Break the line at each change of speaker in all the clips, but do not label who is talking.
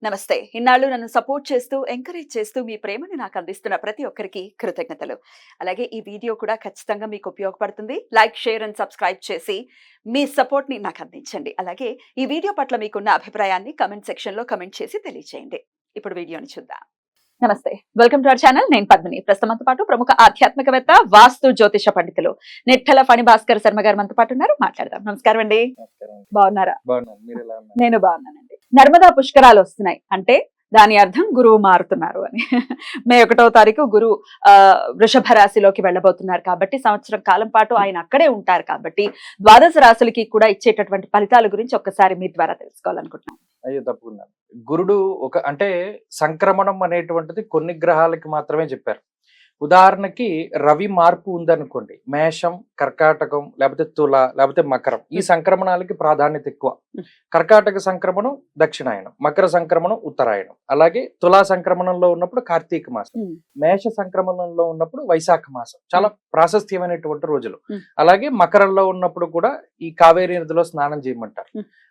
నమస్తే. ఇన్నాళ్ళు నన్ను సపోర్ట్ చేస్తూ, ఎంకరేజ్ చేస్తూ మీ ప్రేమని నాకు అందిస్తున్న ప్రతి ఒక్కరికి కృతజ్ఞతలు. అలాగే ఈ వీడియో కూడా ఖచ్చితంగా మీకు ఉపయోగపడుతుంది. లైక్, షేర్ అండ్ సబ్స్క్రైబ్ చేసి మీ సపోర్ట్‌ని నాకు అందించండి. అలాగే ఈ వీడియో పట్ల మీకున్న అభిప్రాయాన్ని కామెంట్ సెక్షన్‌లో కామెంట్ చేసి తెలియజేయండి. ఇప్పుడు వీడియోని చూద్దాం. నమస్తే. Welcome to our channel. నేను పద్మిని. ప్రస్తుతం మనతో పాటు ప్రముఖ ఆధ్యాత్మికవేత్త, వాస్తు జ్యోతిష పండితులు నెట్టెల ఫణి భాస్కర్ శర్మ గారు మనతో పాటు ఉన్నారు. మాట్లాడదాం. నమస్కారం అండి. బాగున్నారా? నేను బాగున్నానండి. నర్మదా పుష్కరాలు వస్తున్నాయి అంటే దాని అర్థం గురువు మారుతున్నారు అని. మే 1వ తారీఖు గురువు వృషభ రాశిలోకి వెళ్ళబోతున్నారు కాబట్టి సంవత్సరం కాలం పాటు ఆయన అక్కడే ఉంటారు కాబట్టి ద్వాదశ రాశులకి కూడా ఇచ్చేటటువంటి ఫలితాల గురించి ఒక్కసారి మీ ద్వారా తెలుసుకోవాలనుకుంటున్నాను.
అయ్యో తప్పకుండా. గురుడు అంటే సంక్రమణం అనేటువంటిది కొన్ని గ్రహాలకి మాత్రమే చెప్పారు. ఉదాహరణకి రవి మార్పు ఉందనుకోండి, మేషం, కర్కాటకం, లేకపోతే తుల, లేకపోతే మకరం, ఈ సంక్రమణాలకి ప్రాధాన్యత ఎక్కువ. కర్కాటక సంక్రమణం దక్షిణాయనం, మకర సంక్రమణం ఉత్తరాయణం, అలాగే తులా సంక్రమణంలో ఉన్నప్పుడు కార్తీక మాసం, మేష సంక్రమణంలో ఉన్నప్పుడు వైశాఖ మాసం, చాలా ప్రాశస్త్యమైనటువంటి రోజులు. అలాగే మకరంలో ఉన్నప్పుడు కూడా ఈ కావేరీ నదిలో స్నానం చేయమంటారు.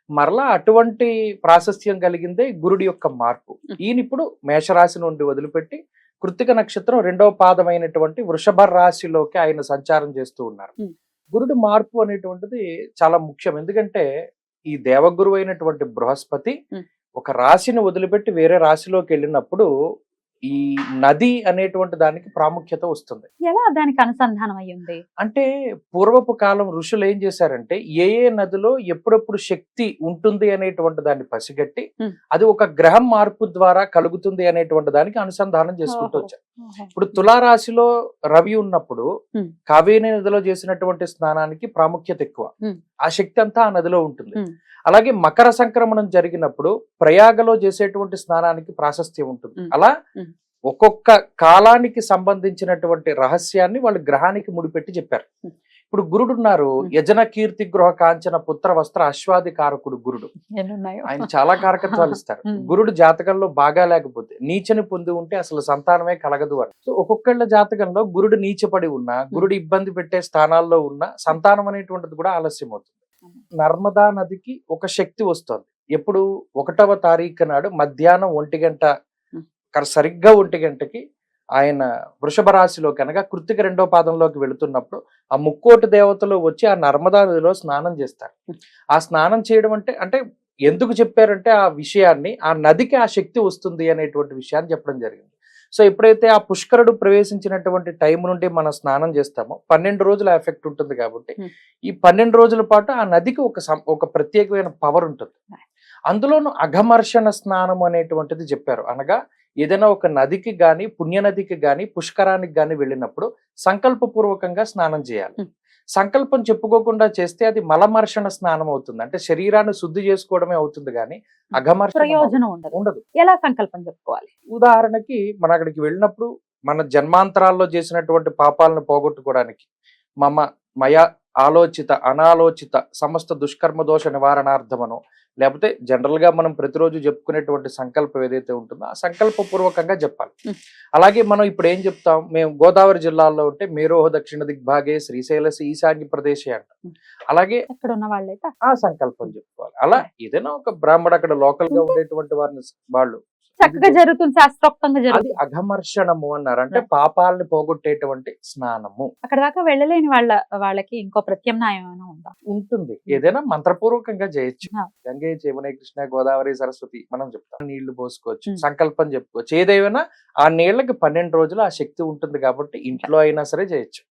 మరలా అటువంటి ప్రాశస్త్యం కలిగిందే గురుడి యొక్క మార్పు. ఈయన ఇప్పుడు మేషరాశి నుండి వదిలిపెట్టి కృత్తిక నక్షత్రం 2వ పాదమైనటువంటి వృషభ రాశిలోకి ఆయన సంచారం చేస్తూ ఉన్నారు. గురుడు మార్పు అనేటువంటిది చాలా ముఖ్యం. ఎందుకంటే ఈ దేవగురు అయినటువంటి బృహస్పతి ఒక రాశిని వదిలిపెట్టి వేరే రాశిలోకి వెళ్ళినప్పుడు ఈ నది అనేటువంటి దానికి ప్రాముఖ్యత వస్తుంది.
ఎలా దానికి అనుసంధానం అయ్యింది
అంటే పూర్వపు కాలం ఋషులు ఏం చేశారంటే ఏ నదిలో ఎప్పుడెప్పుడు శక్తి ఉంటుంది అనేటువంటి దాన్ని పసిగట్టి అది ఒక గ్రహం మార్పు ద్వారా కలుగుతుంది అనేటువంటి దానికి అనుసంధానం చేసుకుంటూ వచ్చారు. ఇప్పుడు తులారాశిలో రవి ఉన్నప్పుడు కావేరీ నదిలో చేసినటువంటి స్నానానికి ప్రాముఖ్యత ఎక్కువ. ఆ శక్తి అంతా ఆ నదిలో ఉంటుంది. అలాగే మకర సంక్రమణం జరిగినప్పుడు ప్రయాగలో చేసేటువంటి స్నానానికి ప్రాశస్త్యం ఉంటుంది. అలా ఒక్కొక్క కాలానికి సంబంధించినటువంటి రహస్యాన్ని వాళ్ళు గ్రహానికి ముడిపెట్టి చెప్పారు. ఇప్పుడు గురుడు ఉన్నారు, యజన కీర్తి గృహ కాంచన పుత్ర వస్త్ర అశ్వాది కారకుడు గురుడు. ఆయన చాలా కారకత్వాలు ఇస్తారు. గురుడు జాతకంలో బాగా లేకపోతే నీచని పొంది ఉంటే అసలు సంతానమే కలగదు అని. సో ఒక్కొక్కళ్ళ జాతకంలో గురుడు నీచపడి ఉన్నా, గురుడు ఇబ్బంది పెట్టే స్థానాల్లో ఉన్న సంతానం అనేటువంటిది కూడా ఆలస్యం అవుతుంది. నర్మదా నదికి ఒక శక్తి వస్తుంది. ఎప్పుడు 1వ తారీఖు నాడు మధ్యాహ్నం 1 గంట, సరిగ్గా 1 గంటకి ఆయన వృషభ రాశిలోకి అనగా కృత్తిక 2వ పాదంలోకి వెళుతున్నప్పుడు ఆ ముక్కోటి దేవతలు వచ్చి ఆ నర్మదా నదిలో స్నానం చేస్తారు. ఆ స్నానం చేయడం అంటే ఎందుకు చెప్పారంటే ఆ విషయాన్ని, ఆ నదికి ఆ శక్తి వస్తుంది అనేటువంటి విషయాన్ని చెప్పడం జరిగింది. సో ఎప్పుడైతే ఆ పుష్కరుడు ప్రవేశించినటువంటి టైం నుండి మనం స్నానం చేస్తామో 12 రోజుల ఎఫెక్ట్ ఉంటుంది కాబట్టి ఈ 12 రోజుల పాటు ఆ నదికి ఒక ప్రత్యేకమైన పవర్ ఉంటుంది. అందులోనూ అఘమర్షణ స్నానం అనేటువంటిది చెప్పారు. అనగా ఏదైనా ఒక నదికి గాని, పుణ్యనదికి గాని, పుష్కరానికి గాని వెళ్ళినప్పుడు సంకల్పపూర్వకంగా స్నానం చేయాలి. సంకల్పం చెప్పుకోకుండా చేస్తే అది మలమర్షణ స్నానం అవుతుంది. అంటే శరీరాన్ని శుద్ధి చేసుకోవడమే అవుతుంది కానీ అఘమర్షణ
ప్రయోజనం ఉండదు. ఎలా సంకల్పం చెప్పుకోవాలి?
ఉదాహరణకి మనం అక్కడికి వెళ్ళినప్పుడు మన జన్మాంతరాల్లో చేసినటువంటి పాపాలను పోగొట్టుకోవడానికి మయ ఆలోచిత అనాలోచిత సమస్త దుష్కర్మ దోష నివారణార్థమనో, లేకపోతే జనరల్ గా మనం ప్రతిరోజు చెప్పుకునేటువంటి సంకల్పం ఏదైతే ఉంటుందో ఆ సంకల్ప పూర్వకంగా చెప్పాలి. అలాగే మనం ఇప్పుడు ఏం చెప్తాం, మేము గోదావరి జిల్లాలో ఉంటే మేరోహ దక్షిణ దిగ్భాగే శ్రీశైలసి ఈశాన్య ప్రదేశే అంటాం. అలాగే
అక్కడ ఉన్న వాళ్ళైతే
ఆ సంకల్పం చెప్పుకోవాలి. అలా ఏదైనా ఒక బ్రాహ్మడు అక్కడ లోకల్ గా ఉండేటువంటి వారిని వాళ్ళు
చక్కగా జరుగుతుంది, శాస్త్రోక్తంగా జరుగుతుంది.
అది అఘమర్షణము అన్నారు. అంటే పాపాలని పోగొట్టేటువంటి స్నానము.
అక్కడ దాకా వెళ్ళలేని వాళ్ళకి ఇంకో ప్రత్యామ్నాయం ఉందా?
ఉంటుంది. ఏదైనా మంత్రపూర్వకంగా చేయొచ్చు. గంగే యమునే కృష్ణ గోదావరి సరస్వతి మనం చెప్తాం, నీళ్లు పోసుకోవచ్చు, సంకల్పం చెప్పుకోవచ్చు. ఏదైనా ఆ నీళ్లకి 12 రోజులు ఆ శక్తి ఉంటుంది కాబట్టి ఇంట్లో అయినా సరే చేయొచ్చు.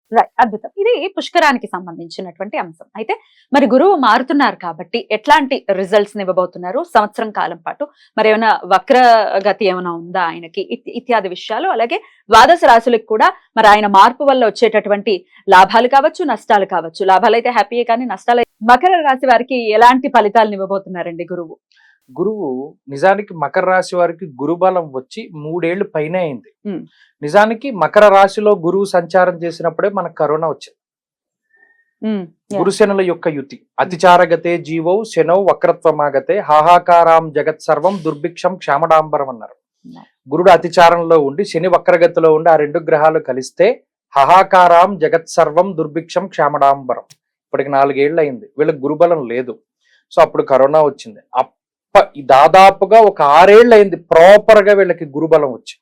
అద్భుతం. ఇది పుష్కరానికి సంబంధించినటువంటి అంశం. అయితే మరి గురువు మారుతున్నారు కాబట్టి ఎట్లాంటి రిజల్ట్స్ ఇవ్వబోతున్నారు సంవత్సరం కాలం పాటు? మరి ఏమైనా వక్ర గతి ఏమైనా ఉందా ఆయనకి, ఇత్యాది విషయాలు. అలాగే ద్వాదశ రాశులకు కూడా మరి ఆయన మార్పు వల్ల వచ్చేటటువంటి లాభాలు కావచ్చు, నష్టాలు కావచ్చు. లాభాలు అయితే హ్యాపీయే కానీ నష్టాలు. మకర రాశి వారికి ఎలాంటి ఫలితాలను ఇవ్వబోతున్నారండి గురువు?
గురువు నిజానికి మకర రాశి వారికి గురుబలం వచ్చి 3 ఏళ్లు పైన అయింది. నిజానికి మకర రాశిలో గురువు సంచారం చేసినప్పుడే మనకు కరోనా వచ్చింది. గురుశనుల యొక్క యుతి అతిచారగతే జీవౌ శనౌ వక్రత్వమాగతే హాహాకారాం జగత్ సర్వం దుర్భిక్షం క్షామడాంబరం అన్నారు. గురుడు అతిచారంలో ఉండి శని వక్రగతిలో ఉండి ఆ 2 గ్రహాలు కలిస్తే హాహాకారాం జగత్ సర్వం దుర్భిక్షం క్షామడాంబరం. ఇప్పటికి 4 ఏళ్ళు అయింది. వీళ్ళకి గురుబలం లేదు. సో అప్పుడు కరోనా వచ్చింది. దాదాపుగా ఒక 6 ఏళ్ళు అయింది ప్రాపర్ గా వీళ్ళకి గురుబలం వచ్చి.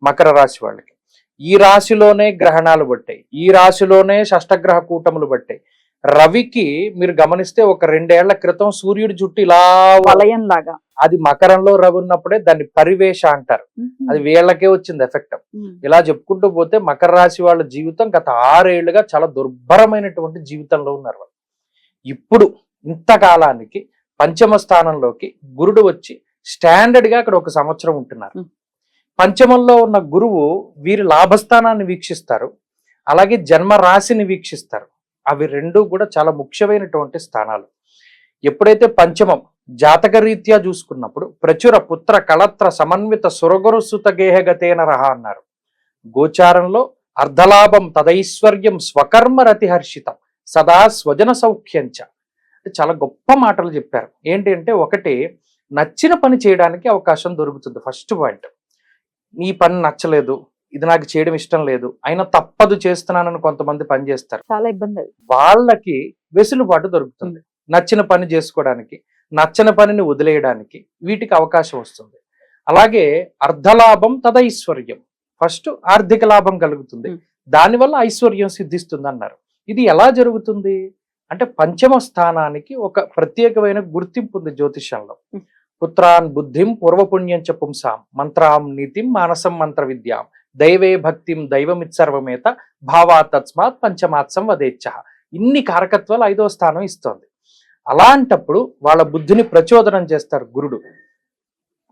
మకర రాశి వాళ్ళకి ఈ రాశిలోనే గ్రహణాలు పట్టాయి, ఈ రాశిలోనే షష్టగ్రహ కూటములు పట్టాయి. రవికి మీరు గమనిస్తే ఒక 2 ఏళ్ల క్రితం సూర్యుడి జుట్టు ఇలా
వలయం లాగా,
అది మకరంలో రవి ఉన్నప్పుడే దాన్ని పరివేష అంటారు. అది వీళ్ళకే వచ్చింది ఎఫెక్ట్. ఇలా చెప్పుకుంటూ పోతే మకర రాశి వాళ్ళ జీవితం గత 6 ఏళ్లుగా చాలా దుర్భరమైనటువంటి జీవితంలో ఉన్నారు వాళ్ళు. ఇప్పుడు ఇంతకాలానికి పంచమ స్థానంలోకి గురుడు వచ్చి స్టాండర్డ్ గా అక్కడ 1 సంవత్సరం ఉంటున్నారు. పంచమంలో ఉన్న గురువు వీరి లాభస్థానాన్ని వీక్షిస్తారు, అలాగే జన్మ రాశిని వీక్షిస్తారు. అవి రెండూ కూడా చాలా ముఖ్యమైనటువంటి స్థానాలు. ఎప్పుడైతే పంచమం జాతక రీత్యా చూసుకున్నప్పుడు ప్రచుర పుత్ర కళత్ర సమన్విత సురగురుసుత గేహగతేన రహ అన్నారు. గోచారంలో అర్ధలాభం తదైశ్వర్యం స్వకర్మ రతిహర్షితం సదా స్వజన సౌఖ్యంచ. చాలా గొప్ప మాటలు చెప్పారు. ఏంటి అంటే, ఒకటి, నచ్చిన పని చేయడానికి అవకాశం దొరుకుతుంది. ఫస్ట్ పాయింట్, ఈ పని నచ్చలేదు, ఇది నాకు చేయడం ఇష్టం లేదు, అయినా తప్పదు చేస్తున్నానని కొంతమంది పని చేస్తారు.
చాలా ఇబ్బంది.
వాళ్ళకి వెసులుబాటు దొరుకుతుంది నచ్చిన పని చేసుకోవడానికి, నచ్చని పనిని వదిలేయడానికి, వీటికి అవకాశం వస్తుంది. అలాగే అర్ధలాభం తదైశ్వర్యం, ఫస్ట్ ఆర్థిక లాభం కలుగుతుంది, దానివల్ల ఐశ్వర్యం సిద్ధిస్తుంది అన్నారు. ఇది ఎలా జరుగుతుంది అంటే, పంచమ స్థానానికి ఒక ప్రత్యేకమైన గుర్తింపు ఉంది జ్యోతిష్యంలో. పుత్రాన్ బుద్ధిం పూర్వపుణ్యం చ పుంసాం మంత్రాం నీతిం మానసం మంత్ర విద్యాం దైవే భక్తిం దైవమిత్సర్వమేత భావా తస్మాత్ పంచమాత్సం వదేచ్ఛ. ఇన్ని కారకత్వాలు 5వ స్థానం ఇస్తోంది. అలాంటప్పుడు వాళ్ళ బుద్ధిని ప్రచోదనం చేస్తారు గురుడు.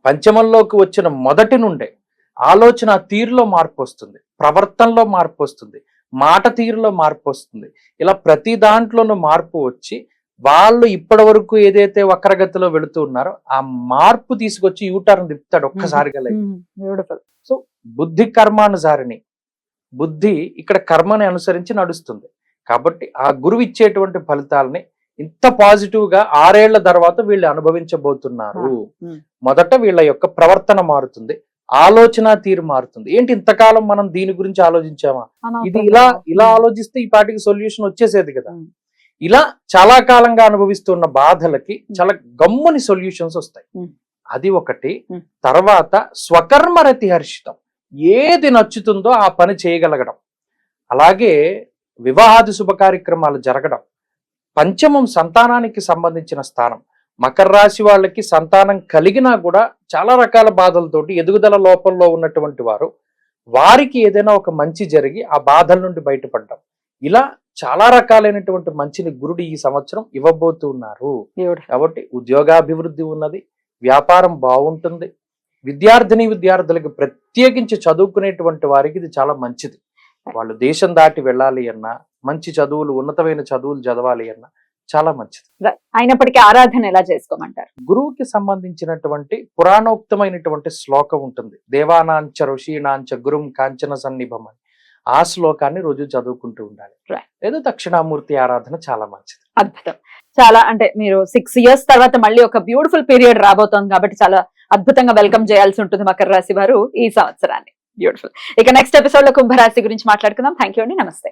పంచమంలోకి వచ్చిన మొదటి నుండే ఆలోచన తీరులో మార్పు వస్తుంది, ప్రవర్తనలో మార్పు వస్తుంది, మాట తీరులో మార్పు వస్తుంది. ఇలా ప్రతి దాంట్లోనూ మార్పు వచ్చి వాళ్ళు ఇప్పటి వరకు ఏదైతే వక్రగతిలో వెళుతూ ఉన్నారో ఆ మార్పు తీసుకొచ్చి యూటర్న్ తిప్పుతాడు ఒక్కసారిగా. సో బుద్ధి కర్మానుసారిని, బుద్ధి ఇక్కడ కర్మని అనుసరించి నడుస్తుంది. కాబట్టి ఆ గురువు ఇచ్చేటువంటి ఫలితాలని ఇంత పాజిటివ్ గా 6 ఏళ్ల తర్వాత వీళ్ళు అనుభవించబోతున్నారు. మొదట వీళ్ళ యొక్క ప్రవర్తన మారుతుంది, ఆలోచన తీరు మారుతుంది. ఏంటి ఇంతకాలం మనం దీని గురించి ఆలోచించామా, ఇది ఇలా ఆలోచిస్తే ఈ పాటికి సొల్యూషన్ వచ్చేసేది కదా. ఇలా చాలా కాలంగా అనుభవిస్తున్న బాధలకి చాలా గమ్ముని సొల్యూషన్స్ వస్తాయి. అది ఒకటి. తర్వాత స్వకర్మరతి హర్షితం, ఏది నచ్చుతుందో ఆ పని చేయగలగడం, అలాగే వివాహాది శుభ కార్యక్రమాలు జరగడం. పంచమం సంతానానికి సంబంధించిన స్థానం. మకర రాశి వాళ్ళకి సంతానం కలిగినా కూడా చాలా రకాల బాధలతోటి ఎదుగుదల లోపంలో ఉన్నటువంటి వారికి ఏదైనా ఒక మంచి జరిగి ఆ బాధల నుండి బయటపడ్డం, ఇలా చాలా రకాలైనటువంటి మంచిని గురుడు ఈ సంవత్సరం ఇవ్వబోతున్నారు. కాబట్టి ఉద్యోగాభివృద్ధి ఉన్నది, వ్యాపారం బాగుంటుంది. విద్యార్థులకు ప్రత్యేకించి చదువుకునేటువంటి వారికి ఇది చాలా మంచిది. వాళ్ళు దేశం దాటి వెళ్ళాలి అన్నా, మంచి చదువులు, ఉన్నతమైన చదువులు చదవాలి అన్నా చాలా మంచిది.
అయినప్పటికీ ఆరాధన ఎలా చేసుకోమంటారు?
గురువుకి సంబంధించినటువంటి పురాణోక్తమైనటువంటి శ్లోకం ఉంటుంది, దేవానాంచ ఋషీనాంచ గురుం కాంచన సన్నిభం అని. ఆ శ్లోకాన్ని రోజు చదువుకుంటూ ఉండాలి. లేదా దక్షిణామూర్తి ఆరాధన చాలా మంచిది.
అద్భుతం. చాలా అంటే మీరు 6 years తర్వాత మళ్ళీ ఒక బ్యూటిఫుల్ పీరియడ్ రాబోతోంది కాబట్టి చాలా అద్భుతంగా వెల్కమ్ చేయాల్సి ఉంటుంది మకర రాశి వారు ఈ సంవత్సరాన్ని. బ్యూటిఫుల్. ఇక నెక్స్ట్ ఎపిసోడ్ లో కుంభరాశి గురించి మాట్లాడుకుందాం. థ్యాంక్ యూ అండి, నమస్తే.